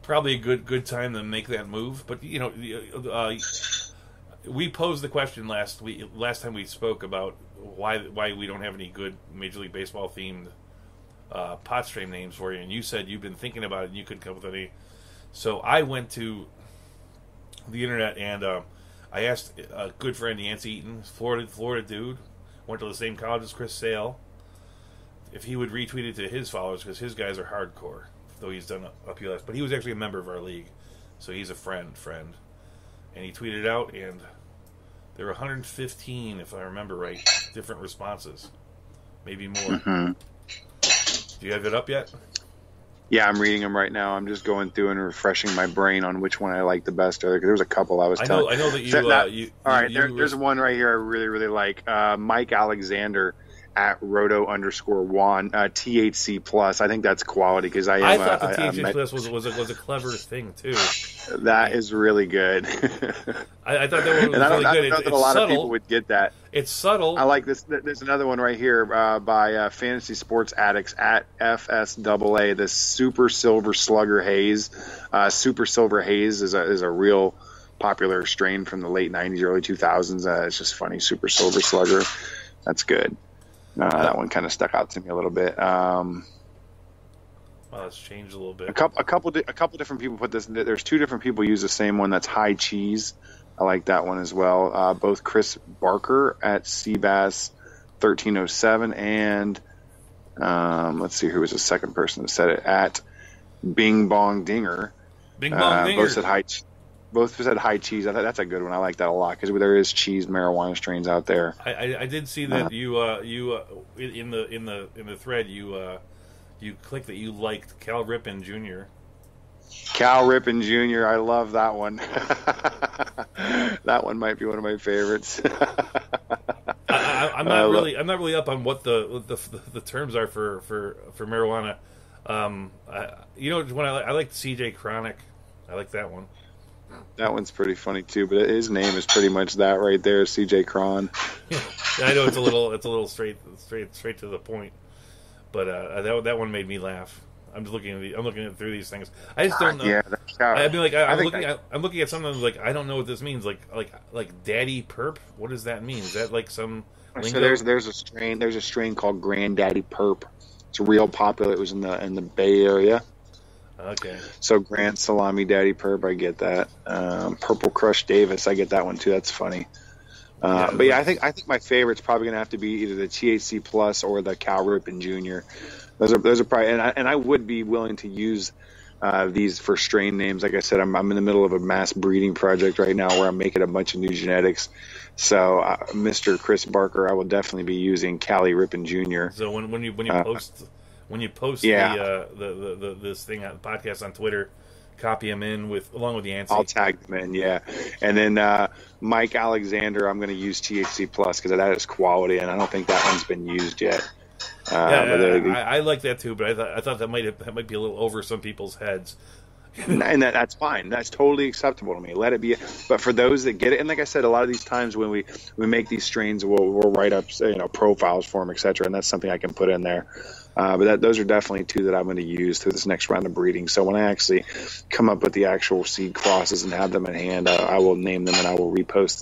probably a good time to make that move. But we posed the question last time we spoke about why we don't have any good Major League Baseball themed pot stream names for you, and you said you've been thinking about it and you couldn't come up with any. So I went to the internet and I asked a good friend, Yancey Eaton, Florida dude, went to the same college as Chris Sale, if he would retweet it to his followers, because his guys are hardcore, though he's done UPLS. But he was actually a member of our league, so he's a friend. And he tweeted it out, and there were 115, if I remember right, different responses. Maybe more. Mm-hmm. Do you have it up yet? Yeah, I'm reading them right now. I'm just going through and refreshing my brain on which one I like the best. There was a couple I was telling. I know that you. All right, there's one right here I really, really like. Mike Alexander at Roto_Juan, THC plus. I think that's quality because I thought the THC plus was a clever thing too. That is really good. I thought that one was really good. I don't know that a lot of people would get that. It's subtle. I like this. There's another one right here by Fantasy Sports Addicts at FSAA. The Super Silver Slugger Haze. Super Silver Haze is a real popular strain from the late 90s, early 2000s. It's just funny. Super Silver Slugger. That's good. That one kind of stuck out to me a little bit. Well, it's changed a little bit. A couple different people put this. There's two different people use the same one. That's High Cheese. I like that one as well. Both Chris Barker at Seabass 1307 and let's see who was the second person that said it at Bing Bong Dinger. Bing Bong Dinger. Both said High Cheese. I thought that's a good one. I like that a lot because there is cheese marijuana strains out there. I did see that you in the thread you clicked that you liked Cal Ripken Jr. Cal Ripken Jr. I love that one. That one might be one of my favorites. I'm not really up on what the terms are for marijuana. When I like CJ Chronic. I like that one. That one's pretty funny too, but his name is pretty much that right there, CJ Cron. Yeah, I know it's a little straight to the point, but that one made me laugh. I'm just looking through these things. I just don't know. Yeah, I'm looking at something like I don't know what this means. Like Daddy Perp. What does that mean? Is that like some lingo? So there's a strain called Granddaddy Perp. It's real popular. It was in the Bay Area. Okay. So Grand Salami Daddy Perp, I get that. Purple Crush Davis, I get that one too. That's funny. But yeah, I think my favorite's probably gonna have to be either the THC Plus or the Cal Ripken Jr. Those are probably, and I would be willing to use these for strain names. Like I said, I'm in the middle of a mass breeding project right now where I'm making a bunch of new genetics. So Mr. Chris Barker, I will definitely be using Cali Ripken Jr. So when you post. When you post this thing on the podcast on Twitter, copy them in along with Yancey. I'll tag them in, yeah. And then Mike Alexander, I'm going to use THC Plus because that is quality, and I don't think that one's been used yet. I like that too, but I thought that might be a little over some people's heads. And that's fine. That's totally acceptable to me. Let it be. But for those that get it, and like I said, a lot of these times when we make these strains, we'll write up profiles for them, etc. And that's something I can put in there. But those are definitely two that I'm going to use through this next round of breeding. So when I actually come up with the actual seed crosses and have them in hand, I will name them and I will repost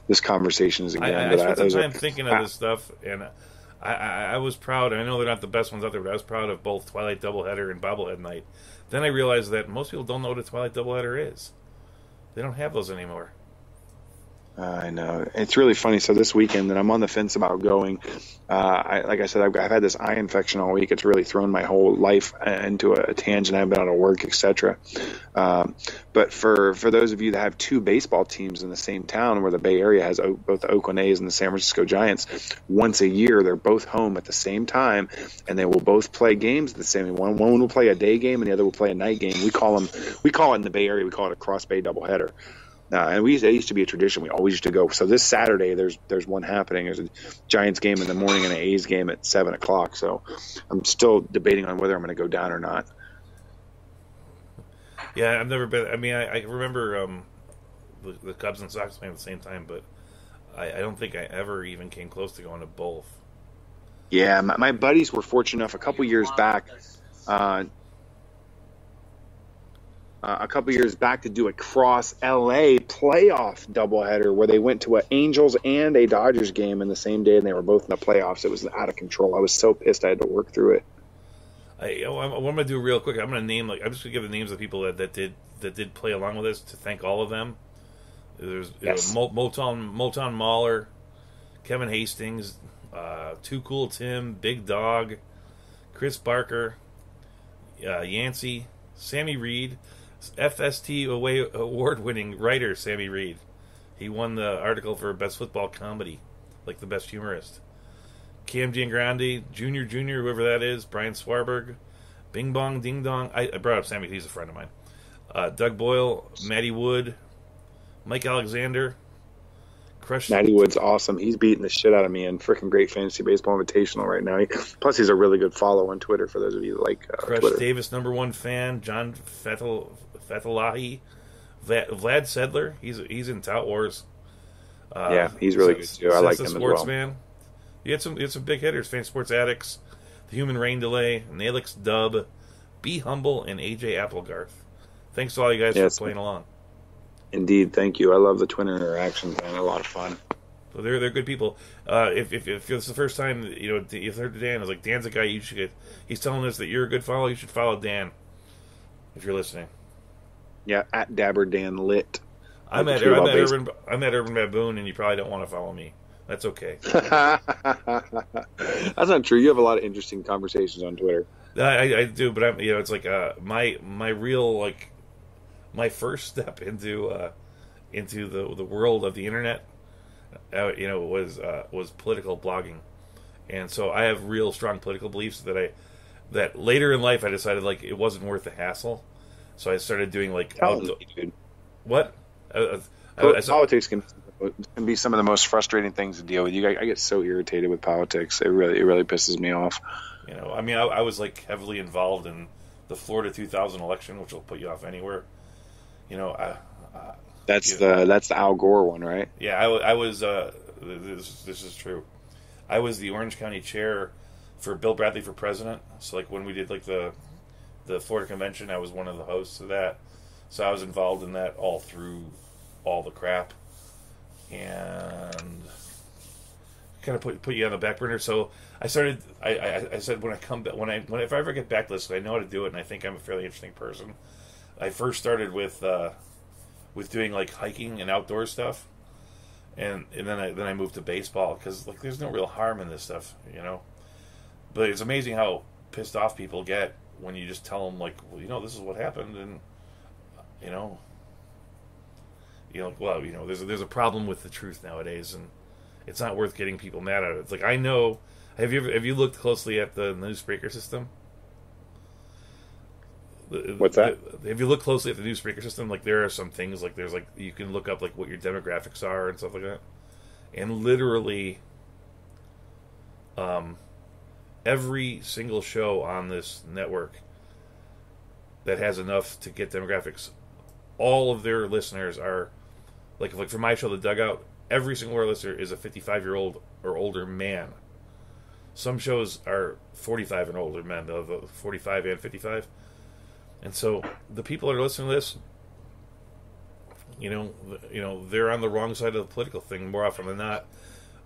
this conversations again. I spent some time thinking of this stuff, and I was proud. I know they're not the best ones out there, but I was proud of both Twilight Doubleheader and Bobblehead Night. Then I realized that most people don't know what a Twilight Doubleheader is. They don't have those anymore. I know. It's really funny. So this weekend, and I'm on the fence about going. Like I said, I've had this eye infection all week. It's really thrown my whole life into a tangent. I've been out of work, etc. But for those of you that have two baseball teams in the same town, where the Bay Area has both the Oakland A's and the San Francisco Giants, once a year they're both home at the same time, and they will both play games the same. One will play a day game, and the other will play a night game. We call it in the Bay Area, we call it a cross Bay doubleheader. And it used to be a tradition. We always used to go. So this Saturday, there's one happening. There's a Giants game in the morning and an A's game at 7 o'clock. So I'm still debating on whether I'm going to go down or not. Yeah, I've never been. I mean, I remember the Cubs and Sox playing at the same time, but I don't think I ever even came close to going to both. Yeah, my buddies were fortunate enough a couple years back. a couple years back to do a cross LA playoff doubleheader where they went to an Angels and a Dodgers game in the same day, and they were both in the playoffs. It was out of control. I was so pissed I had to work through it. What I'm going to do real quick, I'm going to name I'm just going to give the names of the people that did play along with us to thank all of them. There's Motown Mahler, Kevin Hastings, Too Cool Tim, Big Dog, Chris Barker, Yancey, Sammy Reed, FST award-winning writer Sammy Reed. He won the article for Best Football Comedy, like the best humorist. Cam Giangrande, Junior, whoever that is, Brian Swarberg, Bing Bong Ding Dong. I brought up Sammy, he's a friend of mine. Doug Boyle, Matty Wood, Mike Alexander, Crush. Matty Wood's awesome. He's beating the shit out of me in freaking Great Fantasy Baseball Invitational right now. Plus, he's a really good follow on Twitter for those of you that like Crush Twitter. Davis, #1 fan, John Fetelahi, Vlad Sedler. He's in Tout Wars. Yeah, he's really good too. I like him as well. Man. You had some big hitters: Fan Sports Addicts, The Human Rain Delay, Nalix Dub, Be Humble, and AJ Applegarth. Thanks to all you guys for playing along. Indeed, thank you. I love the Twitter interactions, man. They're a lot of fun. So they're good people. If it's the first time you've heard Dan, it's like Dan's a guy you should get. He's telling us that you're a good follow. You should follow Dan if you're listening. Yeah, at Dabber Dan Lit. I'm at Urban Baboon, and you probably don't want to follow me. That's okay. That's not true. You have a lot of interesting conversations on Twitter. I do, but it's like my real my first step into the world of the internet, was political blogging, and so I have real strong political beliefs that later in life I decided it wasn't worth the hassle, so I started doing what politics can be some of the most frustrating things to deal with. I get so irritated with politics. It really pisses me off. I was heavily involved in the Florida 2000 election, which will put you off anywhere. That's the Al Gore one, right? Yeah, I was. This is true. I was the Orange County chair for Bill Bradley for president. So when we did the Florida convention, I was one of the hosts of that. So I was involved in that all through all the crap, and kind of put you on the back burner. So I started. I said when I come back, if I ever get backlisted, I know how to do it, and I think I'm a fairly interesting person. I first started with doing hiking and outdoor stuff, and then I moved to baseball because there's no real harm in this stuff, But it's amazing how pissed off people get when you just tell them this is what happened, and there's a problem with the truth nowadays, and it's not worth getting people mad at it. It's I know. Have you looked closely at the newsbreaker system? What's that? If you look closely at the newsbreaker system, there are some things there's you can look up what your demographics are and stuff like that, and literally, every single show on this network that has enough to get demographics, all of their listeners are like for my show, The Dugout. Every single listener is a 55-year-old or older man. Some shows are 45 and older men, the 45 and 55. And so the people that are listening to this, they're on the wrong side of the political thing more often than not.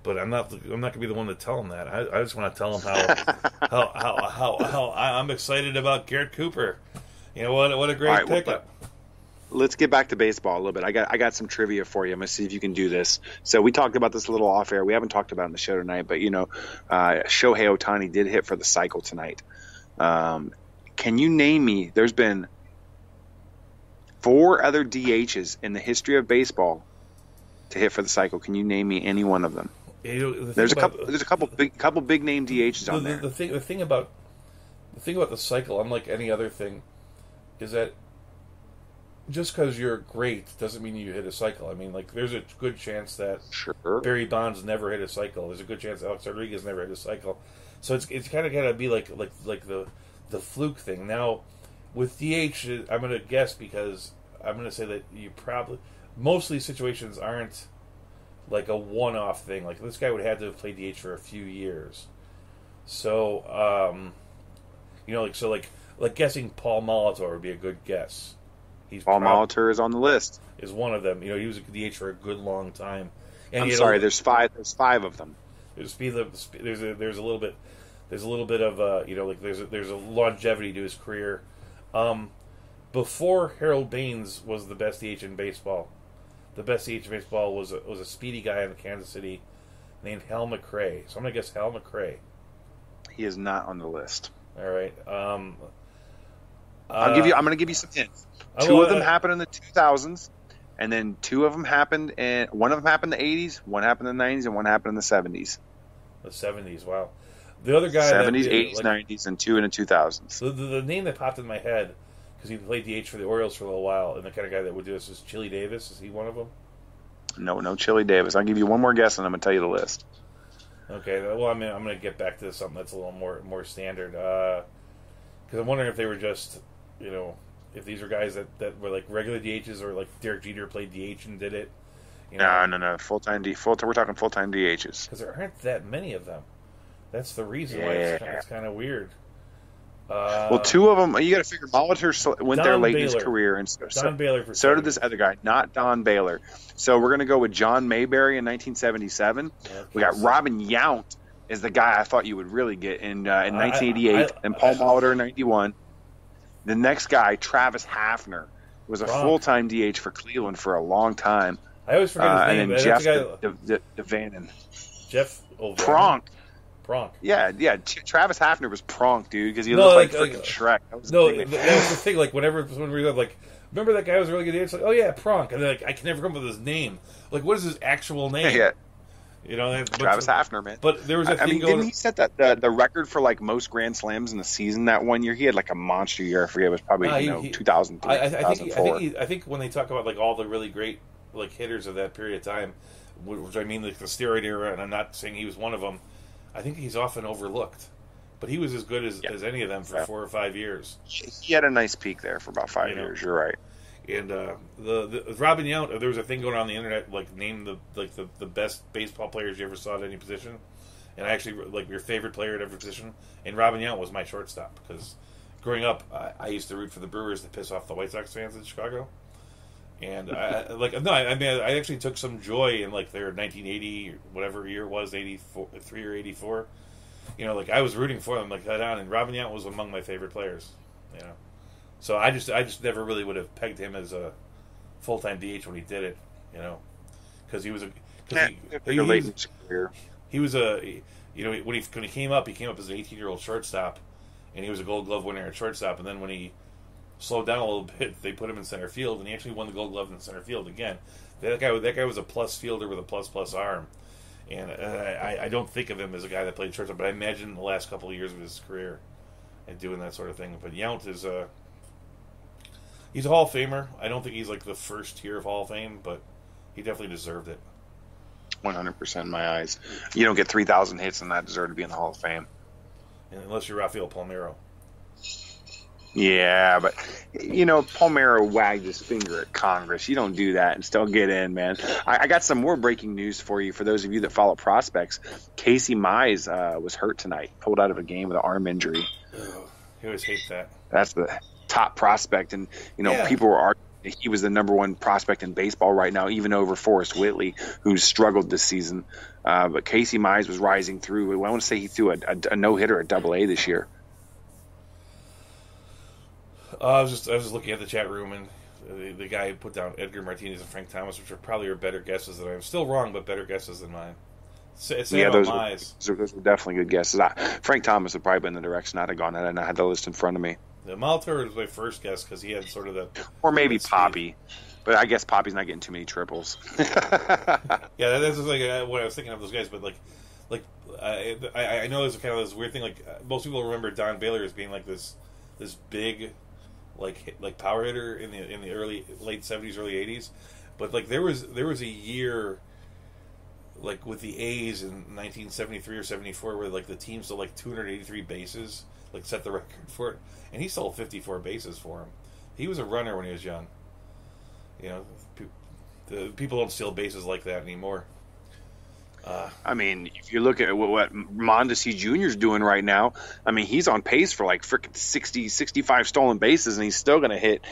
But I'm not going to be the one to tell them that. I just want to tell them how I'm excited about Garrett Cooper. What a great pickup. Let's get back to baseball a little bit. I got some trivia for you. I'm going to see if you can do this. So we talked about this a little off air. We haven't talked about it in the show tonight, but Shohei Ohtani did hit for the cycle tonight. Can you name me? There's been 4 other DHs in the history of baseball to hit for the cycle. Can you name me any one of them? There's a couple big name DHs on there. The thing about the cycle, unlike any other thing, is that just because you're great doesn't mean you hit a cycle. There's a good chance that Barry Bonds never hit a cycle. There's a good chance Alex Rodriguez never hit a cycle. So it's kind of got to be like the fluke thing. Now, with DH, I'm going to guess because I'm going to say that most of these situations aren't a one-off thing. This guy would have had to have played DH for a few years. So, guessing Paul Molitor would be a good guess. Paul Molitor is on the list. Is one of them. He was a DH for a good long time. And I'm sorry, there's five. There's five of them. There's a little bit of there's a longevity to his career. Before Harold Baines was the best DH in baseball, the best DH in baseball was a speedy guy in Kansas City named Hal McRae. So I'm gonna guess Hal McRae. He is not on the list. All right. I'm gonna give you some hints. Two of them happened in the 2000s, and then two of them happened, and one of them happened in the 80s, one happened in the 90s, and one happened in the 70s. The 70s. Wow. The other guy. 70s, 80s, 90s, and two in the 2000s. The name that popped in my head, because he played DH for the Orioles for a little while, and the kind of guy that would do this is Chili Davis. Is he one of them? No Chili Davis. I'll give you one more guess, and I'm going to tell you the list. Okay. Well, I'm going to get back to something that's a little more standard. Because I'm wondering if they were just, if these are guys that were like regular DHs, or like Derek Jeter played DH and did it. No. Full-time. We're talking full-time DHs. Because there aren't that many of them. That's the reason why it's kind of weird. Well, two of them, you got to figure Molitor went there late in his career. And Don Baylor. So did this other guy, not Don Baylor. So we're going to go with John Mayberry in 1977. Okay. We got Robin Yount is the guy I thought you would really get in 1988, and Paul Molitor in 91. The next guy, Travis Hafner, was a full-time DH for Cleveland for a long time. I always forget his name. And then Jeff DeVanen. Jeff Pronk. Pronk. Yeah. Travis Hafner was Pronk, dude, because he looked like freaking Shrek. That was the thing. Like whenever we were like, remember that guy was a really good DH? Like, oh yeah, Pronk. And then I can never come up with his name. Like, what is his actual name? Yeah. Travis Hafner, man. But there was a thing didn't he set that the record for like most Grand Slams in the season that one year? He had like a monster year. I forget. It was probably 2003, 2004. I think when they talk about like all the really great like hitters of that period of time, which I mean like the steroid era, and I'm not saying he was one of them. I think he's often overlooked, but he was as good as any of them for 4 or 5 years. He had a nice peak there for about 5 years. You're right. And the Robin Yount, there was a thing going on the internet, like name the best baseball players you ever saw at any position, and actually like your favorite player at every position. And Robin Yount was my shortstop because growing up, I used to root for the Brewers to piss off the White Sox fans in Chicago. And I actually took some joy in like their 1980 whatever year it was, 83 or 84. Like I was rooting for them like that on, and Robin Yount was among my favorite players. So I just never really would have pegged him as a full-time DH when he did it. Because he was when he came up as an 18-year-old shortstop, and he was a Gold Glove winner at shortstop, and then when he slowed down a little bit, they put him in center field, and he actually won the Gold Glove in center field again. That guy was a plus fielder with a plus arm, and I don't think of him as a guy that played shortstop, but I imagine the last couple of years of his career and doing that sort of thing. But Yount is he's a Hall of Famer. I don't think he's like the first tier of Hall of Fame, but he definitely deserved it. 100% in my eyes. You don't get 3,000 hits and not deserve to be in the Hall of Fame, unless you're Rafael Palmeiro. Yeah, but, Palmeiro wagged his finger at Congress. You don't do that and still get in, man. I got some more breaking news for you for those of you that follow prospects. Casey Mize was hurt tonight, pulled out of a game with an arm injury. I always hate that. That's the top prospect, and, people were arguing that he was the number one prospect in baseball right now, even over Forrest Whitley, who's struggled this season. But Casey Mize was rising through. I want to say he threw a no-hitter at Double-A this year. I was just looking at the chat room, and the guy put down Edgar Martinez and Frank Thomas, which are probably your better guesses than I'm still wrong, but better guesses than mine. Those were definitely good guesses. Frank Thomas would probably been the direction I'd have gone at, and I had the list in front of me. The Molitor was my first guess because he had sort of or maybe Poppy, but I guess Poppy's not getting too many triples. Yeah, that's just like what I was thinking of those guys, but I know there's kind of this weird thing. Like most people remember Don Baylor as being like this big. Like power hitter in the late 70s, early 80s, but like there was a year like with the A's in 1973 or 74 where like the team stole like 283 bases, like set the record for it, and he stole 54 bases for him. He was a runner when he was young. People don't steal bases like that anymore. I mean, if you look at what Mondesi Jr. is doing right now, I mean, he's on pace for like freaking 60, 65 stolen bases, and he's still going to hit,